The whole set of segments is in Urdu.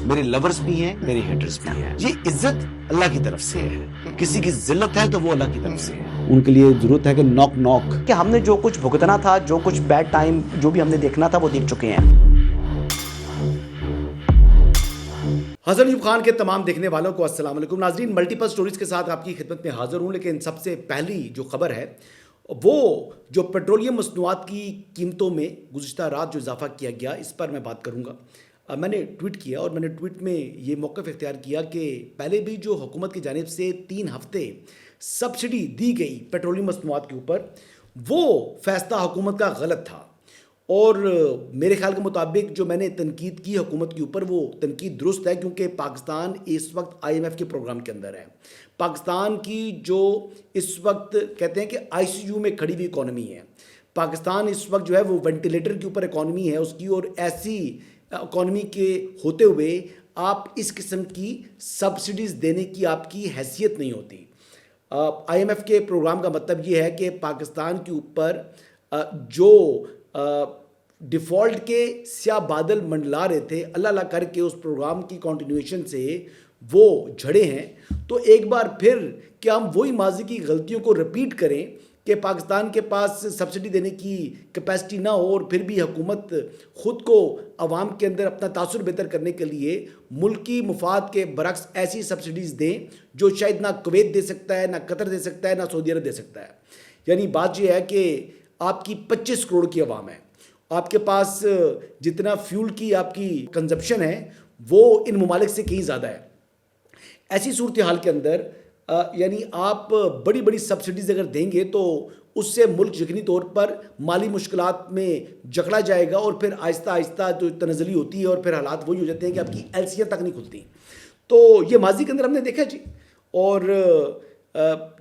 میرے لورز بھی ہیں، میرے ہیٹرز بھی ہیں. یہ عزت اللہ کی طرف سے ہے. کسی کی ذلت ہے تو وہ اللہ کی طرف سے ہے. ان کے لیے ضرورت ہے کہ نوک نوک کہ ہم نے جو کچھ بھگتنا تھا، جو کچھ بیڈ ٹائم جو بھی ہم نے دیکھنا تھا وہ دیکھ چکے ہیں. حسن ایوب خان کے تمام دیکھنے والوں کو السلام علیکم. ناظرین، ملٹیپل سٹوریز کے ساتھ آپ کی خدمت میں حاضر ہوں. لیکن سب سے پہلی جو خبر ہے وہ جو پیٹرولیم مصنوعات کی قیمتوں میں گزشتہ رات جو اضافہ کیا گیا، اس پر میں بات کروں گا. میں نے ٹویٹ کیا اور میں نے ٹویٹ میں یہ موقف اختیار کیا کہ پہلے بھی جو حکومت کی جانب سے 3 ہفتے سبسڈی دی گئی پیٹرولیم مصنوعات کے اوپر، وہ فیصلہ حکومت کا غلط تھا. اور میرے خیال کے مطابق جو میں نے تنقید کی حکومت کے اوپر، وہ تنقید درست ہے، کیونکہ پاکستان اس وقت IMF کے پروگرام کے اندر ہے. پاکستان کی جو اس وقت کہتے ہیں کہ ICU میں کھڑی ہوئی اکانومی ہے. پاکستان اس وقت جو ہے وہ وینٹیلیٹر کے اوپر اکانومی ہے اس کی، اور ایسی اکانومی کے ہوتے ہوئے آپ اس قسم کی سبسڈیز دینے کی آپ کی حیثیت نہیں ہوتی. IMF کے پروگرام کا مطلب یہ ہے کہ پاکستان کے اوپر جو ڈیفالٹ کے سیاہ بادل منڈلا رہے تھے، اللہ اللہ کر کے اس پروگرام کی کنٹینیویشن سے وہ جھڑے ہیں. تو ایک بار پھر کیا ہم وہی ماضی کی غلطیوں کو رپیٹ کریں کہ پاکستان کے پاس سبسڈی دینے کی کیپیسٹی نہ ہو، اور پھر بھی حکومت خود کو عوام کے اندر اپنا تاثر بہتر کرنے کے لیے ملکی مفاد کے برعکس ایسی سبسڈیز دیں جو شاید نہ کویت دے سکتا ہے، نہ قطر دے سکتا ہے، نہ سعودی عرب دے سکتا ہے. یعنی بات یہ ہے کہ آپ کی 25 کروڑ کی عوام ہے، آپ کے پاس جتنا فیول کی آپ کی کنزمپشن ہے وہ ان ممالک سے کہیں زیادہ ہے. ایسی صورتحال کے اندر یعنی آپ بڑی بڑی سبسڈیز اگر دیں گے تو اس سے ملک یقینی طور پر مالی مشکلات میں جکڑا جائے گا، اور پھر آہستہ آہستہ جو تنزلی ہوتی ہے اور پھر حالات وہی ہو جاتے ہیں کہ آپ کی ایلسیاں تک نہیں کھلتی. تو یہ ماضی کے اندر ہم نے دیکھا جی. اور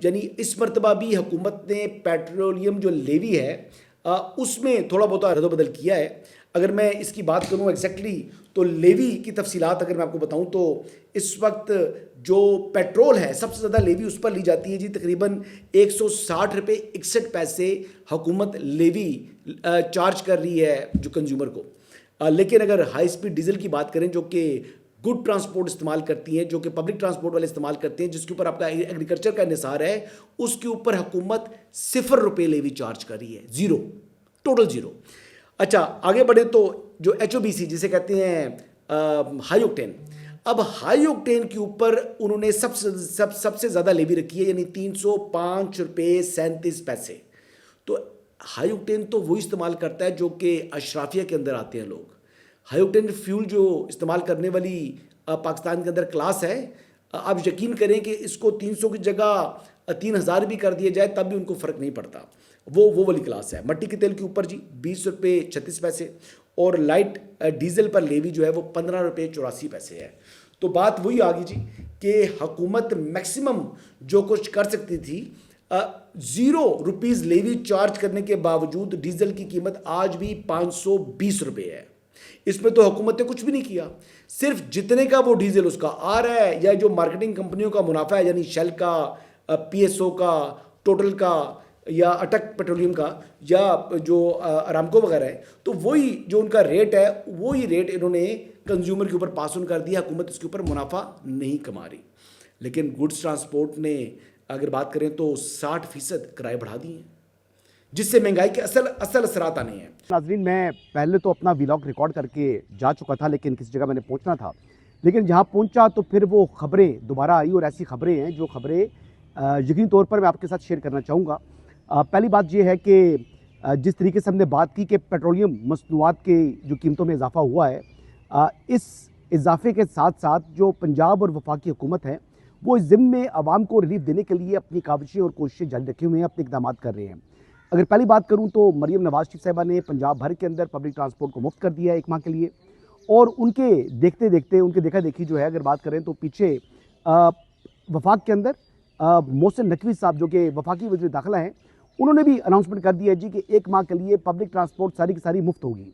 یعنی اس مرتبہ بھی حکومت نے پیٹرولیم جو لیوی ہے اس میں تھوڑا بہت رد و بدل کیا ہے. اگر میں اس کی بات کروں ایگزیکٹلی تو لیوی کی تفصیلات اگر میں آپ کو بتاؤں تو اس وقت جو پیٹرول ہے سب سے زیادہ لیوی اس پر لی جاتی ہے جی. تقریباً 160 روپے 61 پیسے حکومت لیوی چارج کر رہی ہے جو کنزیومر کو. لیکن اگر ہائی سپیڈ ڈیزل کی بات کریں جو کہ گڈ ٹرانسپورٹ استعمال کرتی ہیں، جو کہ پبلک ٹرانسپورٹ والے استعمال کرتے ہیں، جس کے اوپر آپ کا ایگریکلچر کا انحصار ہے، اس کے اوپر حکومت 0 روپے لیوی چارج کر رہی ہے. 0، ٹوٹل 0. اچھا آگے بڑھے تو جو HOBC جسے کہتے ہیں ہائی اوکٹین، اب ہائی اوکٹین کے اوپر انہوں نے سب سے زیادہ لیوی رکھی ہے، یعنی 305 روپے 37 پیسے. تو ہائی اوکٹین تو وہی استعمال کرتا ہے جو کہ اشرافیہ کے اندر آتے ہیں لوگ. ہائی اوکٹین فیول جو استعمال کرنے والی پاکستان کے اندر کلاس ہے، آپ یقین کریں کہ اس کو 300 کی جگہ 3000 بھی کر دیا جائے تب بھی ان کو فرق نہیں پڑتا. وہ والی کلاس ہے. مٹی کے تیل کے اوپر جی 20 روپے 36 پیسے، اور لائٹ ڈیزل پر لیوی جو ہے وہ 15 روپے 84 پیسے ہے. تو بات وہی آ گئی جی کہ حکومت میکسیمم جو کچھ کر سکتی تھی 0 روپیز لیوی چارج کرنے کے باوجود ڈیزل کی قیمت آج بھی 520 روپے ہے. اس میں تو حکومت نے کچھ بھی نہیں کیا. صرف جتنے کا وہ ڈیزل اس کا آ رہا ہے، یا جو مارکیٹنگ کمپنیوں کا منافع ہے، یعنی شیل کا، PSO کا، ٹوٹل کا، یا اٹک پیٹرولیم کا، یا جو ارامکو وغیرہ ہے، تو وہی جو ان کا ریٹ ہے وہی ریٹ انہوں نے کنزیومر کے اوپر پاس آن کر دیا. حکومت اس کے اوپر منافع نہیں کما رہی. لیکن گڈس ٹرانسپورٹ نے اگر بات کریں تو 60% کرائے بڑھا دیے ہیں، جس سے مہنگائی کے اصل اثرات آنے ہیں. ناظرین، میں پہلے تو اپنا ویلاگ ریکارڈ کر کے جا چکا تھا، لیکن کسی جگہ میں نے پہنچنا تھا. لیکن جہاں پہنچا تو پھر وہ خبریں دوبارہ آئی، اور ایسی خبریں ہیں جو خبریں یقینی طور پر میں آپ کے ساتھ شیئر کرنا چاہوں گا. پہلی بات یہ ہے کہ جس طریقے سے ہم نے بات کی کہ پیٹرولیم مصنوعات کے جو قیمتوں میں اضافہ ہوا ہے، اس اضافے کے ساتھ ساتھ جو پنجاب اور وفاقی حکومت ہے وہ اس ضمن میں عوام کو ریلیف دینے کے لیے اپنی کاوشیں اور کوششیں جاری رکھے ہوئے ہیں، اپنے اقدامات کر رہے ہیں. اگر پہلی بات کروں تو مریم نواز شریف صاحبہ نے پنجاب بھر کے اندر پبلک ٹرانسپورٹ کو مفت کر دیا ہے 1 ماہ کے لیے. اور ان کے دیکھتے دیکھتے ان کے دیکھا دیکھی جو ہے اگر بات کریں تو پیچھے وفاق کے اندر محسن نقوی صاحب جو کہ وفاقی وزیر داخلہ ہیں، انہوں نے بھی اناؤنسمنٹ کر دیا جی کہ 1 ماہ کے لیے پبلک ٹرانسپورٹ ساری کی ساری مفت ہوگی.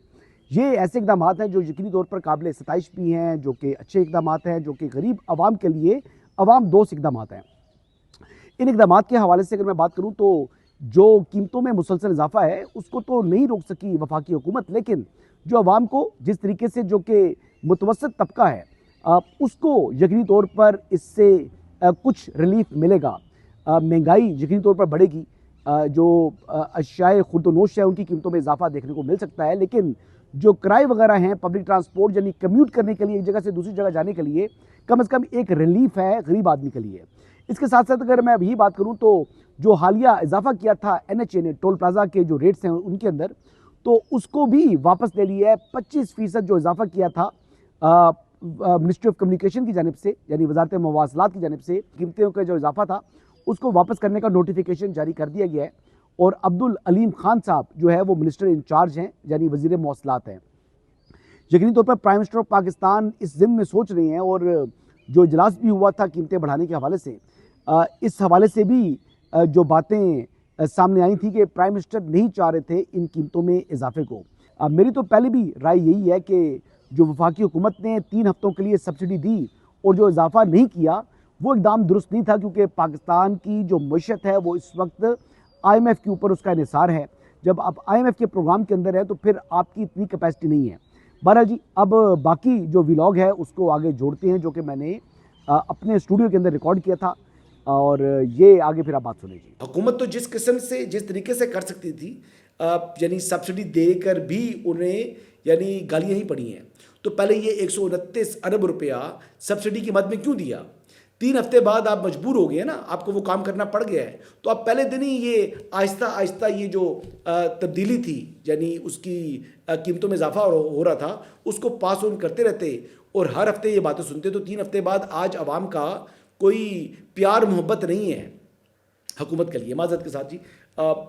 یہ ایسے اقدامات ہیں جو یقینی طور پر قابل ستائش بھی ہیں، جو کہ اچھے اقدامات ہیں، جو کہ غریب عوام کے لیے عوام دوست اقدامات ہیں. ان اقدامات کے حوالے سے اگر میں بات کروں تو جو قیمتوں میں مسلسل اضافہ ہے اس کو تو نہیں روک سکی وفاقی حکومت، لیکن جو عوام کو جس طریقے سے جو کہ متوسط طبقہ ہے اس کو یقینی طور پر اس سے کچھ ریلیف ملے گا. مہنگائی یقینی طور پر بڑھے گی, جو اشیاء خورد و نوش ہے ان کی قیمتوں میں اضافہ دیکھنے کو مل سکتا ہے, لیکن جو کرائے وغیرہ ہیں پبلک ٹرانسپورٹ یعنی کمیوٹ کرنے کے لیے ایک جگہ سے دوسری جگہ جانے کے لیے کم از کم ایک ریلیف ہے غریب آدمی کے لیے. اس کے ساتھ ساتھ اگر میں ابھی بات کروں تو جو حالیہ اضافہ کیا تھا NHA نے ٹول پلازا کے جو ریٹس ہیں ان کے اندر, تو اس کو بھی واپس لے لیا ہے. 25% جو اضافہ کیا تھا منسٹری آف کمیونیکیشن کی جانب سے یعنی وزارت مواصلات کی جانب سے قیمتوں کا جو اضافہ تھا اس کو واپس کرنے کا نوٹیفیکیشن جاری کر دیا گیا ہے. اور عبدالعلیم خان صاحب جو ہے وہ منسٹر انچارج ہیں یعنی وزیر مواصلات ہیں. یقینی طور پر پرائم منسٹر آف پاکستان اس ضمن میں سوچ رہے ہیں, اور جو اجلاس بھی ہوا تھا قیمتیں بڑھانے کے حوالے سے, اس حوالے سے بھی جو باتیں سامنے آئی تھیں کہ پرائم منسٹر نہیں چاہ رہے تھے ان قیمتوں میں اضافے کو. میری تو پہلے بھی رائے یہی ہے کہ جو وفاقی حکومت نے 3 ہفتوں کے لیے سبسڈی دی اور جو اضافہ نہیں کیا وہ اقدام درست نہیں تھا, کیونکہ پاکستان کی جو معیشت ہے وہ اس وقت IMF کے اوپر اس کا انحصار ہے. جب آپ IMF کے پروگرام کے اندر ہے تو پھر آپ کی اتنی کیپیسٹی نہیں ہے. بہرحال جی, اب باقی جو ویلاگ ہے اس کو آگے جوڑتے ہیں جو کہ میں نے اپنے اسٹوڈیو کے اندر ریکارڈ کیا تھا, اور یہ آگے پھر آپ بات سنیں جی. حکومت تو جس قسم سے جس طریقے سے کر سکتی تھی, یعنی سبسڈی دے کر بھی انہیں یعنی گالیاں ہی پڑی ہیں. تو پہلے یہ 129 ارب روپیہ سبسڈی کی مد میں کیوں دیا؟ 3 ہفتے بعد آپ مجبور ہو گئے نا, آپ کو وہ کام کرنا پڑ گیا ہے, تو آپ پہلے دن ہی یہ آہستہ آہستہ یہ جو تبدیلی تھی یعنی اس کی قیمتوں میں اضافہ ہو رہا تھا اس کو پاس آن کرتے رہتے اور ہر ہفتے یہ باتیں سنتے, تو 3 ہفتے بعد آج عوام کا کوئی پیار محبت نہیں ہے حکومت کے لیے. معذرت کے ساتھ جی,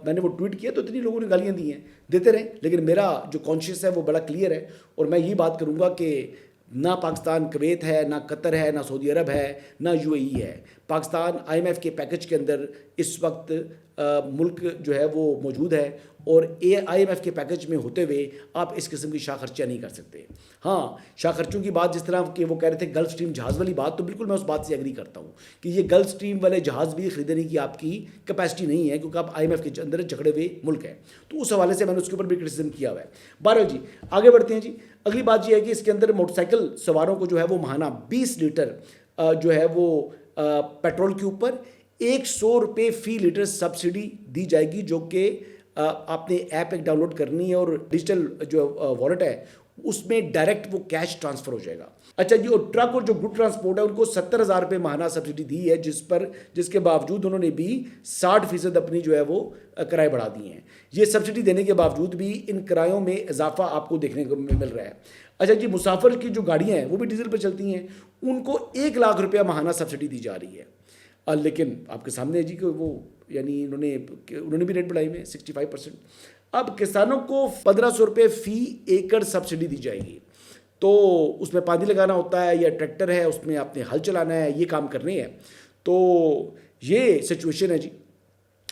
میں نے وہ ٹویٹ کیا تو اتنی لوگوں نے گالیاں دی ہیں, دیتے رہیں, لیکن میرا جو کانشیس ہے وہ بڑا کلیئر ہے, اور میں یہ بات کروں گا کہ نہ پاکستان کویت ہے, نہ قطر ہے, نہ سعودی عرب ہے, نہ UAE ہے. پاکستان IMF کے پیکج کے اندر اس وقت ملک جو ہے وہ موجود ہے, اور IMF کے پیکج میں ہوتے ہوئے آپ اس قسم کی شاہ خرچیاں نہیں کر سکتے. ہاں, شاہ خرچوں کی بات جس طرح کہ وہ کہہ رہے تھے گلف اسٹریم جہاز والی بات, تو بالکل میں اس بات سے ایگری کرتا ہوں کہ یہ گلف اسٹریم والے جہاز بھی خریدنے کی آپ کی کیپیسٹی نہیں ہے, کیونکہ آپ IMF کے اندر جھگڑے ہوئے ملک ہے. تو اس حوالے سے میں نے اس کے اوپر بھی کرٹیسزم کیا ہوا ہے. بہرحال جی آگے بڑھتے ہیں جی. اگلی بات یہ ہے کہ اس کے اندر موٹر سائیکل سواروں کو جو ہے وہ ماہانہ 20 لیٹر جو ہے وہ پیٹرول کے اوپر 100 روپے فی لیٹر سبسڈی دی جائے گی, جو کہ آپ نے ایپ ایک ڈاؤن لوڈ کرنی ہے اور ڈیجیٹل جو والیٹ ہے اس میں ڈائریکٹ وہ کیش ٹرانسفر ہو جائے گا. اچھا جی, اور ٹرک اور جو گڈ ٹرانسپورٹ ہے ان کو 70,000 روپے ماہانہ سبسڈی دی ہے, جس کے باوجود انہوں نے بھی 60% اپنی جو ہے وہ کرائے بڑھا دیے ہیں. یہ سبسڈی دینے کے باوجود بھی ان کرایوں میں اضافہ آپ کو دیکھنے کو مل رہا ہے. اچھا جی, مسافر کی جو گاڑیاں ہیں وہ بھی ڈیزل پہ چلتی ہیں, ان کو 1 لاکھ روپیہ ماہانہ سبسڈی دی جا رہی ہے. لیکن آپ کے سامنے ہے جی کہ وہ یعنی انہوں نے بھی ریٹ بڑھائی ہوئے 65%. اب کسانوں کو 1,500 روپے فی ایکڑ سبسڈی دی جائے گی, تو اس میں پانی لگانا ہوتا ہے یا ٹریکٹر ہے اس میں آپ نے ہل چلانا ہے, یہ کام کرنے ہیں. تو یہ سچویشن ہے جی.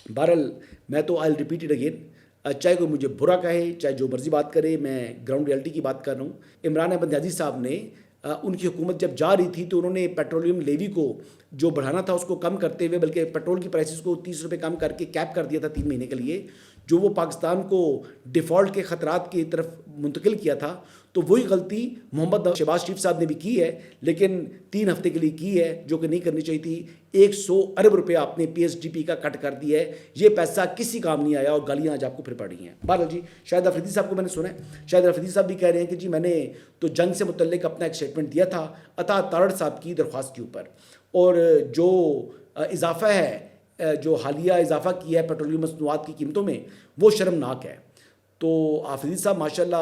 بہرحال میں تو آئی ریپیٹ اٹ اگین, چاہے کوئی مجھے برا کہے چاہے جو مرضی بات کرے, میں گراؤنڈ ریئلٹی کی بات کر رہا ہوں. عمران احمد نیازی صاحب نے ان کی حکومت جب جا رہی تھی تو انہوں نے پیٹرولیم لیوی کو جو بڑھانا تھا اس کو کم کرتے ہوئے, بلکہ پیٹرول کی پرائسز کو 30 روپے کم کر کے کیپ کر دیا تھا 3 مہینے کے لیے, جو وہ پاکستان کو ڈیفالٹ کے خطرات کی طرف منتقل کیا تھا. تو وہی غلطی محمد شہباز شریف صاحب نے بھی کی ہے, لیکن 3 ہفتے کے لیے کی ہے, جو کہ نہیں کرنی چاہیے تھی. 100 ارب روپے آپ نے PSDP کا کٹ کر دیا ہے, یہ پیسہ کسی کام نہیں آیا, اور گالیاں آج آپ کو پھر پڑ رہی ہیں. بہرحال جی, شاہد افریدی صاحب کو میں نے سنا ہے, شاہد افریدی صاحب بھی کہہ رہے ہیں کہ جی میں نے تو جنگ سے متعلق اپنا ایک اسٹیٹمنٹ دیا تھا عطا تارڑ صاحب کی درخواست کے اوپر, اور جو اضافہ ہے جو حالیہ اضافہ کیا ہے پیٹرولیم مصنوعات کی قیمتوں میں وہ شرمناک ہے. تو آفریدی صاحب ماشاءاللہ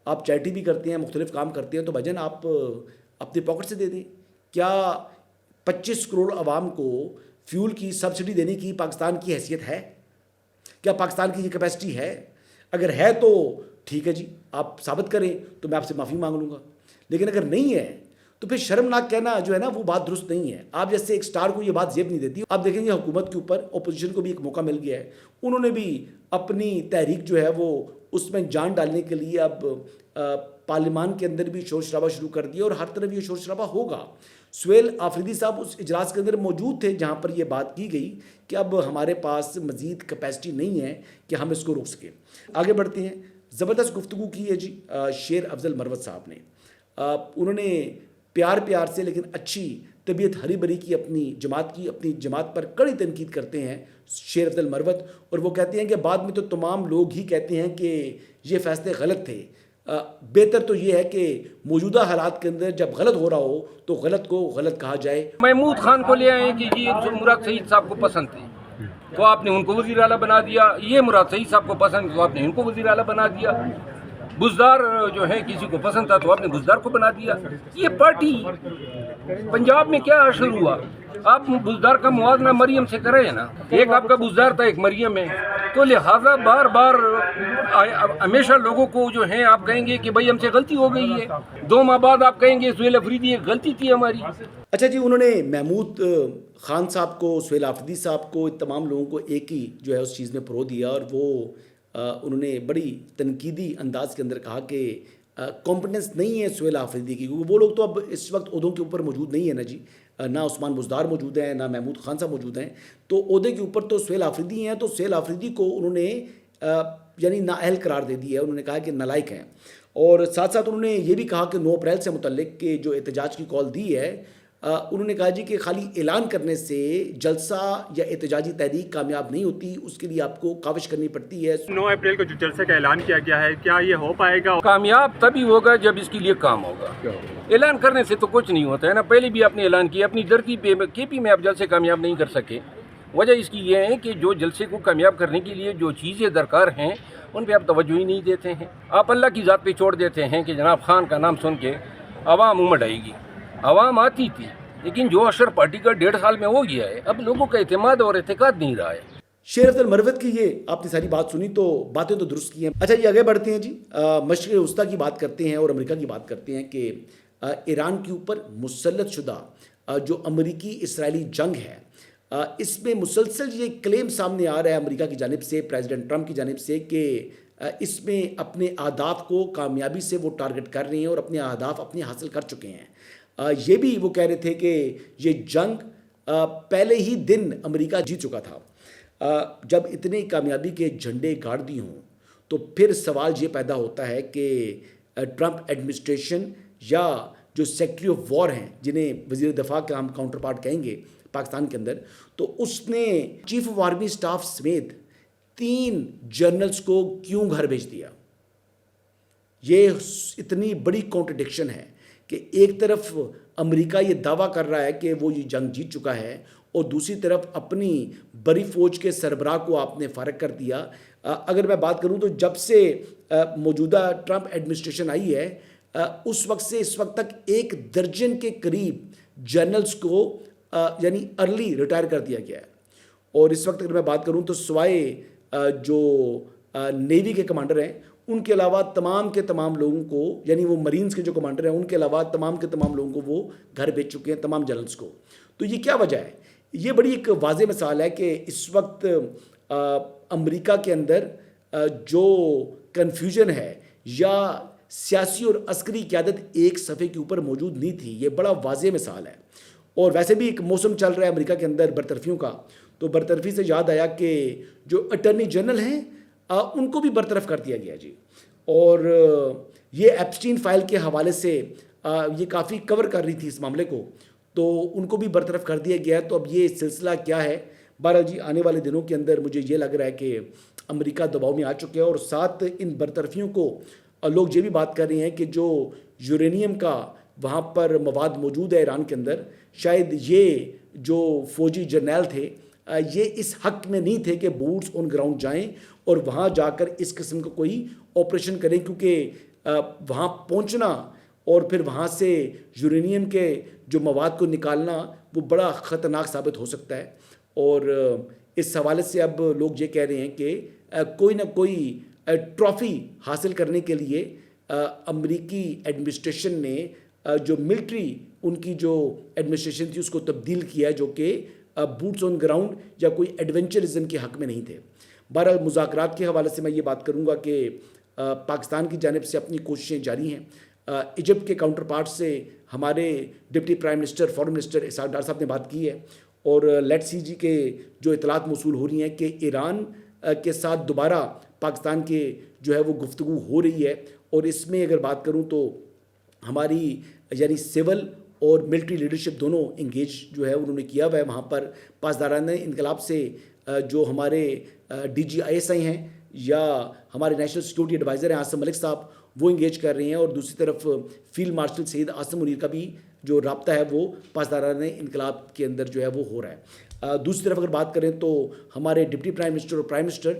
آپ چیریٹی بھی کرتے ہیں, مختلف کام کرتے ہیں, تو بھجن آپ اپنی پاکٹ سے دے دیں. کیا 25 کروڑ عوام کو فیول کی سبسڈی دینے کی پاکستان کی حیثیت ہے؟ کیا پاکستان کی یہ کیپیسٹی ہے؟ اگر ہے تو ٹھیک ہے جی, آپ ثابت کریں تو میں آپ سے معافی مانگ لوں گا, لیکن اگر نہیں ہے تو پھر شرمناک کہنا جو ہے نا وہ بات درست نہیں ہے. آپ جیسے ایک سٹار کو یہ بات زیب نہیں دیتی. آپ دیکھیں گے حکومت کے اوپر اپوزیشن کو بھی ایک موقع مل گیا ہے, انہوں نے بھی اپنی تحریک جو ہے وہ اس میں جان ڈالنے کے لیے اب پارلیمان کے اندر بھی شور شرابہ شروع کر دیا, اور ہر طرف یہ شور شرابہ ہوگا. سہیل آفریدی صاحب اس اجلاس کے اندر موجود تھے جہاں پر یہ بات کی گئی کہ اب ہمارے پاس مزید کیپیسٹی نہیں ہے کہ ہم اس کو روک سکیں. آگے بڑھتے ہیں. زبردست گفتگو کی ہے جی شیر افضل مروت صاحب نے. انہوں نے پیار پیار سے لیکن اچھی طبیعت ہری بری کی اپنی جماعت پر کڑی تنقید کرتے ہیں شیر افضل مروت، اور وہ کہتے ہیں کہ بعد میں تو تمام لوگ ہی کہتے ہیں کہ یہ فیصلے غلط تھے. بہتر تو یہ ہے کہ موجودہ حالات کے اندر جب غلط ہو رہا ہو تو غلط کو غلط کہا جائے. محمود خان کو لے آئے کہ یہ مراد سعید صاحب کو پسند تھے تو آپ نے ان کو وزیر اعلیٰ بنا دیا، یہ مراد سعید صاحب کو پسند تو آپ نے ان کو وزیر اعلیٰ بنا دیا، بزدار جو ہے کسی کو پسند تھا تو آپ نے بزدار کو بنا دیا. یہ پارٹی پنجاب میں کیا اثر ہوا؟ آپ بزدار کا موازنہ مریم سے کریں نا، ایک آپ کا بزدار تھا ایک مریم ہے، تو لہٰذا بار بار ہمیشہ لوگوں کو جو ہیں آپ کہیں گے کہ بھائی ہم سے غلطی ہو گئی ہے، 2 ماہ بعد آپ کہیں گے سہیل افریدی ایک غلطی تھی ہماری. اچھا جی، انہوں نے محمود خان صاحب کو، سہیل آفریدی صاحب کو، تمام لوگوں کو ایک ہی جو ہے اس چیز میں پرو دیا، اور وہ انہوں نے بڑی تنقیدی انداز کے اندر کہا کہ کمپٹنس نہیں ہے سہیل آفریدی کی، کیونکہ وہ لوگ تو اب اس وقت عہدوں کے اوپر موجود نہیں ہیں نا جی، نہ عثمان بزدار موجود ہیں، نہ محمود خان صاحب موجود ہیں، تو عہدے کے اوپر تو سہیل آفریدی ہیں. تو سہیل آفریدی کو انہوں نے یعنی نااہل قرار دے دیا ہے، انہوں نے کہا کہ نالائق ہیں. اور ساتھ ساتھ انہوں نے یہ بھی کہا کہ 9 اپریل سے متعلق کہ جو احتجاج کی کال دی ہے، انہوں نے کہا جی کہ خالی اعلان کرنے سے جلسہ یا احتجاجی تحریک کامیاب نہیں ہوتی، اس کے لیے آپ کو کاوش کرنی پڑتی ہے. 9 اپریل کو جو جلسے کا اعلان کیا گیا ہے، کیا یہ ہو پائے گا؟ کامیاب تبھی ہوگا جب اس کے لیے کام ہوگا. اعلان کرنے سے تو کچھ نہیں ہوتا ہے نا. پہلے بھی آپ نے اعلان کیا اپنی دھرتی پہ، کے پی میں آپ جلسے کامیاب نہیں کر سکے. وجہ اس کی یہ ہے کہ جو جلسے کو کامیاب کرنے کے لیے جو چیزیں درکار ہیں ان پہ آپ توجہ ہی نہیں دیتے ہیں. آپ اللہ کی ذات پہ چھوڑ دیتے ہیں کہ جناب خان کا نام سن کے عوام امڑ آئے گی. عوام آتی تھی لیکن جو اثر پارٹی کا 1.5 سال میں ہو گیا ہے، اب لوگوں کا اعتماد اور اعتقاد نہیں رہا ہے. شیر افضل مروت کی یہ آپ نے ساری بات سنی تو باتیں تو درست کی ہیں. اچھا جی، آگے بڑھتے ہیں جی. مشرق وسطیٰ کی بات کرتے ہیں اور امریکہ کی بات کرتے ہیں کہ ایران کے اوپر مسلط شدہ جو امریکی اسرائیلی جنگ ہے، اس میں مسلسل یہ کلیم سامنے آ رہا ہے امریکہ کی جانب سے، پریزیڈنٹ ٹرمپ کی جانب سے، کہ اس میں اپنے اہداف کو کامیابی سے وہ ٹارگٹ کر رہے ہیں اور اپنے اہداف اپنے حاصل کر چکے ہیں. یہ بھی وہ کہہ رہے تھے کہ یہ جنگ پہلے ہی دن امریکہ جیت چکا تھا. جب اتنے کامیابی کے جھنڈے گاڑ دی ہوں تو پھر سوال یہ پیدا ہوتا ہے کہ ٹرمپ ایڈمنسٹریشن یا جو سیکٹری آف وار ہیں، جنہیں وزیر دفاع کا ہم کاؤنٹر پارٹ کہیں گے پاکستان کے اندر، تو اس نے چیف آف آرمی سٹاف سمیت 3 جنرلز کو کیوں گھر بھیج دیا؟ یہ اتنی بڑی کانٹرڈکشن ہے کہ ایک طرف امریکہ یہ دعویٰ کر رہا ہے کہ وہ یہ جنگ جیت چکا ہے، اور دوسری طرف اپنی بڑی فوج کے سربراہ کو آپ نے فارغ کر دیا. اگر میں بات کروں تو جب سے موجودہ ٹرمپ ایڈمنسٹریشن آئی ہے، اس وقت سے اس وقت تک 1 درجن کے قریب جنرلز کو یعنی ارلی ریٹائر کر دیا گیا ہے. اور اس وقت اگر میں بات کروں تو سوائے جو نیوی کے کمانڈر ہیں ان کے علاوہ تمام کے تمام لوگوں کو، یعنی وہ مرینز کے جو کمانڈر ہیں ان کے علاوہ تمام کے تمام لوگوں کو وہ گھر بھیج چکے ہیں، تمام جنرلز کو. تو یہ کیا وجہ ہے؟ یہ بڑی ایک واضح مثال ہے کہ اس وقت امریکہ کے اندر جو کنفیوژن ہے یا سیاسی اور عسکری قیادت ایک صفحے کے اوپر موجود نہیں تھی، یہ بڑا واضح مثال ہے. اور ویسے بھی ایک موسم چل رہا ہے امریکہ کے اندر برطرفیوں کا، تو برطرفی سے یاد آیا کہ جو اٹارنی جنرل ہیں ان کو بھی برطرف کر دیا گیا جی. اور یہ ایپسٹین فائل کے حوالے سے یہ کافی کور کر رہی تھی اس معاملے کو، تو ان کو بھی برطرف کر دیا گیا. تو اب یہ سلسلہ کیا ہے؟ بہرحال جی آنے والے دنوں کے اندر مجھے یہ لگ رہا ہے کہ امریکہ دباؤ میں آ چکے ہیں. اور ساتھ ان برطرفیوں کو لوگ یہ بھی بات کر رہے ہیں کہ جو یورینیم کا وہاں پر مواد موجود ہے ایران کے اندر، شاید یہ جو فوجی جرنیل تھے یہ اس حق میں نہیں تھے کہ بوٹس آن گراؤنڈ جائیں اور وہاں جا کر اس قسم کا کوئی آپریشن کریں، کیونکہ وہاں پہنچنا اور پھر وہاں سے یورینیم کے جو مواد کو نکالنا وہ بڑا خطرناک ثابت ہو سکتا ہے. اور اس حوالے سے اب لوگ یہ کہہ رہے ہیں کہ کوئی نہ کوئی ٹرافی حاصل کرنے کے لیے امریکی ایڈمنسٹریشن نے جو ملٹری ان کی جو ایڈمنسٹریشن تھی اس کو تبدیل کیا ہے، جو کہ بوٹس آن گراؤنڈ یا کوئی ایڈونچرزم کے حق میں نہیں تھے. بہرحال مذاکرات کے حوالے سے میں یہ بات کروں گا کہ پاکستان کی جانب سے اپنی کوششیں جاری ہیں. ایجپٹ کے کاؤنٹر پارٹ سے ہمارے deputy prime minister foreign minister Ishaq Dar صاحب نے بات کی ہے، اور لیٹ سی جی کے جو اطلاعات موصول ہو رہی ہیں کہ ایران کے ساتھ دوبارہ پاکستان کے جو ہے وہ گفتگو ہو رہی ہے. اور اس میں اگر بات کروں تو ہماری یعنی سول اور ملٹری لیڈرشپ دونوں انگیج جو ہے انہوں نے کیا ہوا ہے وہاں پر. پاسداران انقلاب سے جو ہمارے DGISI ہیں یا ہمارے نیشنل سیکورٹی ایڈوائزر ہیں عاصم ملک صاحب, وہ انگیج کر رہے ہیں, اور دوسری طرف فیلڈ مارشل سید عاصم منیر کا بھی جو رابطہ ہے وہ پاسداران انقلاب کے اندر جو ہے وہ ہو رہا ہے. دوسری طرف اگر بات کریں تو ہمارے ڈپٹی پرائم منسٹر اور پرائم منسٹر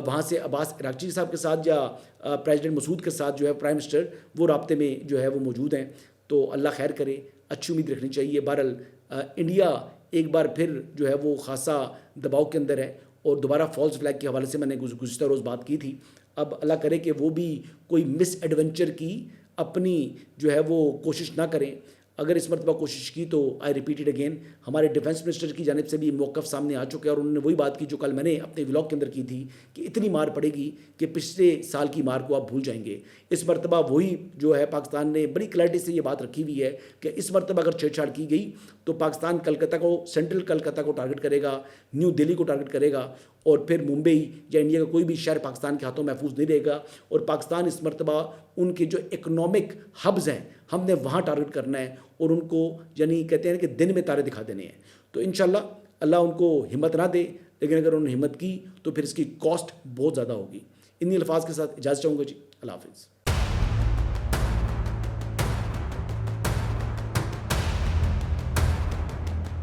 وہاں سے عباس عراقچی صاحب کے ساتھ یا پریزیڈنٹ مسعود کے ساتھ جو ہے پرائم منسٹر وہ رابطے میں جو ہے وہ موجود ہیں. تو اللہ خیر کرے, اچھی امید رکھنی چاہیے. بہرحال انڈیا ایک بار پھر جو ہے وہ خاصا دباؤ کے اندر ہے, اور دوبارہ فالس فلیگ کے حوالے سے میں نے گزشتہ روز بات کی تھی. اب اللہ کرے کہ وہ بھی کوئی مس ایڈونچر کی اپنی جو ہے وہ کوشش نہ کریں. اگر اس مرتبہ کوشش کی تو آئی ریپیٹ اٹ اگین, ہمارے ڈیفنس منسٹر کی جانب سے بھی موقف سامنے آ چکے ہیں, اور انہوں نے وہی بات کی جو کل میں نے اپنے ولاگ کے اندر کی تھی کہ اتنی مار پڑے گی کہ پچھلے سال کی مار کو آپ بھول جائیں گے. اس مرتبہ وہی جو ہے پاکستان نے بڑی کلیئرٹی سے یہ بات رکھی ہوئی ہے کہ اس مرتبہ اگر چھیڑ چھاڑ کی گئی تو پاکستان کلکتہ کو, سینٹرل کلکتہ کو ٹارگٹ کرے گا, نیو دہلی کو ٹارگٹ کرے گا, اور پھر ممبئی یا انڈیا کا کوئی بھی شہر پاکستان کے ہاتھوں محفوظ نہیں رہے گا. اور پاکستان اس مرتبہ ان کے جو اکنامک ہبز ہیں ہم نے وہاں ٹارگٹ کرنا ہے, اور ان کو یعنی کہتے ہیں کہ دن میں تارے دکھا دینے ہیں. تو انشاءاللہ اللہ ان کو ہمت نہ دے, لیکن اگر انہوں نے ہمت کی تو پھر اس کی کاسٹ بہت زیادہ ہوگی. انہی الفاظ کے ساتھ اجازت چاہوں گا جی, اللہ حافظ.